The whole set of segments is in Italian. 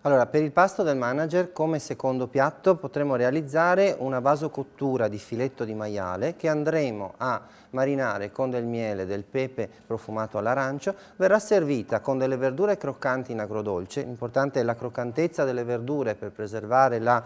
Allora, per il pasto del manager, come secondo piatto, potremo realizzare una vasocottura di filetto di maiale che andremo a marinare con del miele, del pepe profumato all'arancio. Verrà servita con delle verdure croccanti in agrodolce. L'importante è la croccantezza delle verdure per preservare la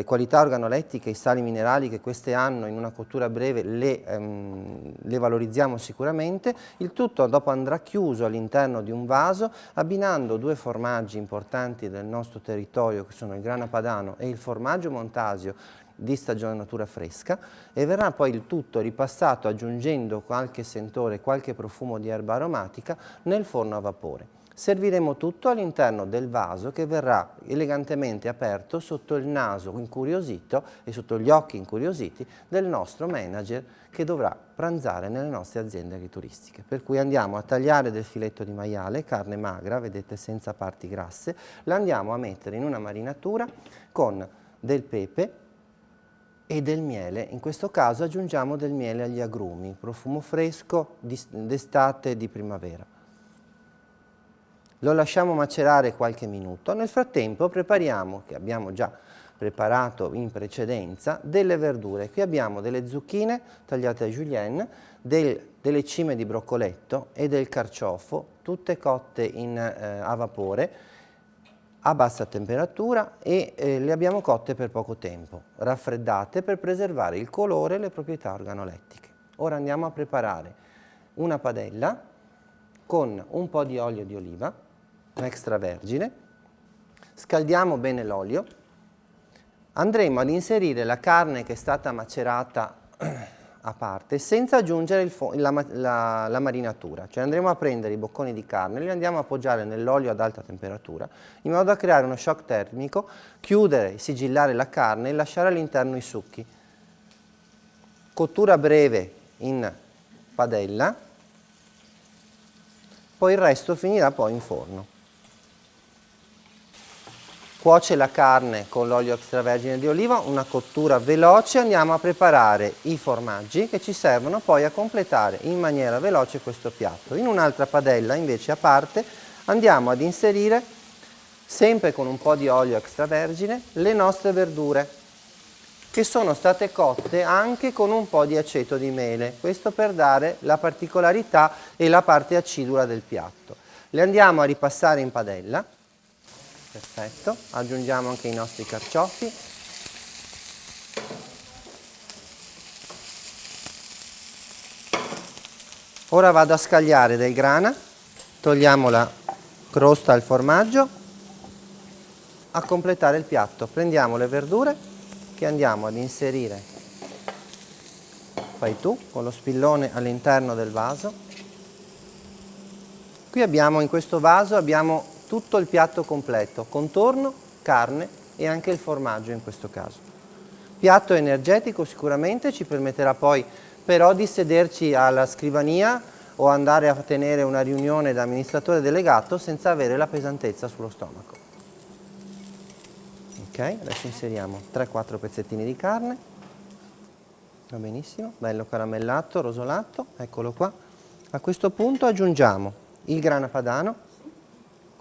qualità organolettica e i sali minerali che queste hanno in una cottura breve, le valorizziamo sicuramente. Il tutto dopo andrà chiuso all'interno di un vaso, abbinando due formaggi importanti del nostro territorio che sono il grana padano e il formaggio montasio di stagionatura fresca, e verrà poi il tutto ripassato aggiungendo qualche sentore, qualche profumo di erba aromatica nel forno a vapore. Serviremo tutto all'interno del vaso che verrà elegantemente aperto sotto il naso incuriosito e sotto gli occhi incuriositi del nostro manager che dovrà pranzare nelle nostre aziende agrituristiche. Per cui andiamo a tagliare del filetto di maiale, carne magra, vedete senza parti grasse, la andiamo a mettere in una marinatura con del pepe e del miele. In questo caso aggiungiamo del miele agli agrumi, profumo fresco d'estate e di primavera. Lo lasciamo macerare qualche minuto. Nel frattempo prepariamo, che abbiamo già preparato in precedenza, delle verdure. Qui abbiamo delle zucchine tagliate a julienne, delle cime di broccoletto e del carciofo, tutte cotte a vapore, a bassa temperatura e le abbiamo cotte per poco tempo, raffreddate per preservare il colore e le proprietà organolettiche. Ora andiamo a preparare una padella con un po' di olio di oliva, extravergine, scaldiamo bene l'olio, andremo ad inserire la carne che è stata macerata a parte senza aggiungere la marinatura, cioè andremo a prendere i bocconi di carne, li andiamo a appoggiare nell'olio ad alta temperatura in modo da creare uno shock termico, chiudere, sigillare la carne e lasciare all'interno i succhi. Cottura breve in padella, poi il resto finirà poi in forno. Cuoce la carne con l'olio extravergine di oliva, una cottura veloce, andiamo a preparare i formaggi che ci servono poi a completare in maniera veloce questo piatto. In un'altra padella invece a parte andiamo ad inserire, sempre con un po' di olio extravergine, le nostre verdure che sono state cotte anche con un po' di aceto di mele, questo per dare la particolarità e la parte acidula del piatto. Le andiamo a ripassare in padella. Perfetto, aggiungiamo anche i nostri carciofi. Ora vado a scagliare del grana, togliamo la crosta al formaggio. A completare il piatto prendiamo le verdure che andiamo ad inserire, fai tu, con lo spillone all'interno del vaso. Qui in questo vaso abbiamo tutto il piatto completo, contorno, carne e anche il formaggio in questo caso. Piatto energetico sicuramente, ci permetterà poi però di sederci alla scrivania o andare a tenere una riunione da amministratore delegato senza avere la pesantezza sullo stomaco. Ok, adesso inseriamo 3-4 pezzettini di carne, va benissimo, bello caramellato, rosolato, eccolo qua. A questo punto aggiungiamo il grana padano,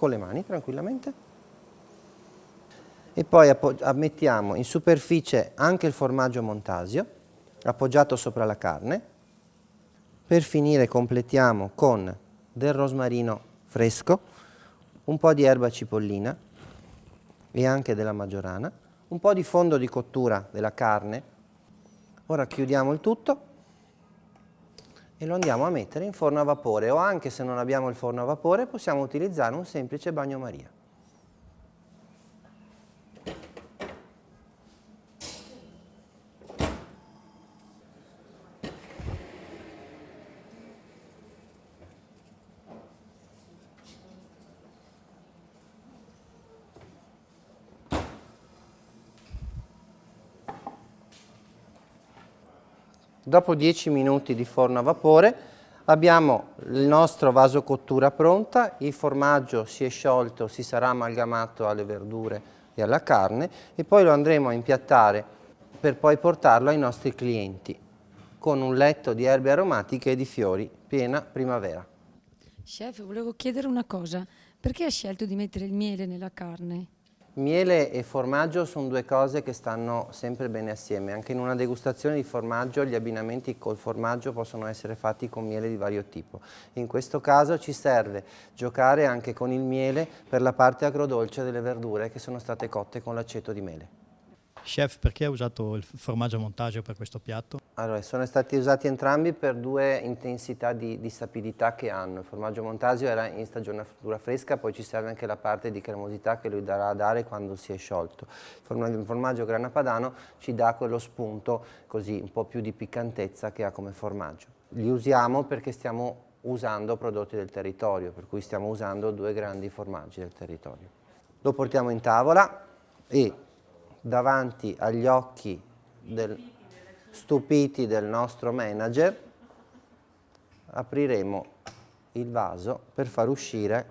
con le mani tranquillamente, e poi mettiamo in superficie anche il formaggio montasio appoggiato sopra la carne. Per finire completiamo con del rosmarino fresco, un po' di erba cipollina e anche della maggiorana, un po' di fondo di cottura della carne. Ora chiudiamo il tutto e lo andiamo a mettere in forno a vapore, o anche se non abbiamo il forno a vapore possiamo utilizzare un semplice bagnomaria. Dopo 10 minuti di forno a vapore abbiamo il nostro vaso cottura pronta, il formaggio si è sciolto, si sarà amalgamato alle verdure e alla carne e poi lo andremo a impiattare per poi portarlo ai nostri clienti con un letto di erbe aromatiche e di fiori piena primavera. Chef, volevo chiedere una cosa, perché ha scelto di mettere il miele nella carne? Miele e formaggio sono due cose che stanno sempre bene assieme. Anche in una degustazione di formaggio gli abbinamenti col formaggio possono essere fatti con miele di vario tipo. In questo caso ci serve giocare anche con il miele per la parte agrodolce delle verdure che sono state cotte con l'aceto di mele. Chef, perché ha usato il formaggio a montaggio per questo piatto? Allora, sono stati usati entrambi per due intensità di sapidità che hanno. Il formaggio Montasio era in stagionatura fresca, poi ci serve anche la parte di cremosità che lui darà a dare quando si è sciolto. Il formaggio Grana Padano ci dà quello spunto così un po' più di piccantezza che ha come formaggio. Li usiamo perché stiamo usando prodotti del territorio, per cui stiamo usando due grandi formaggi del territorio. Lo portiamo in tavola e davanti agli occhi stupiti del nostro manager apriremo il vaso per far uscire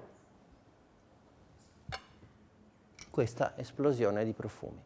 questa esplosione di profumi.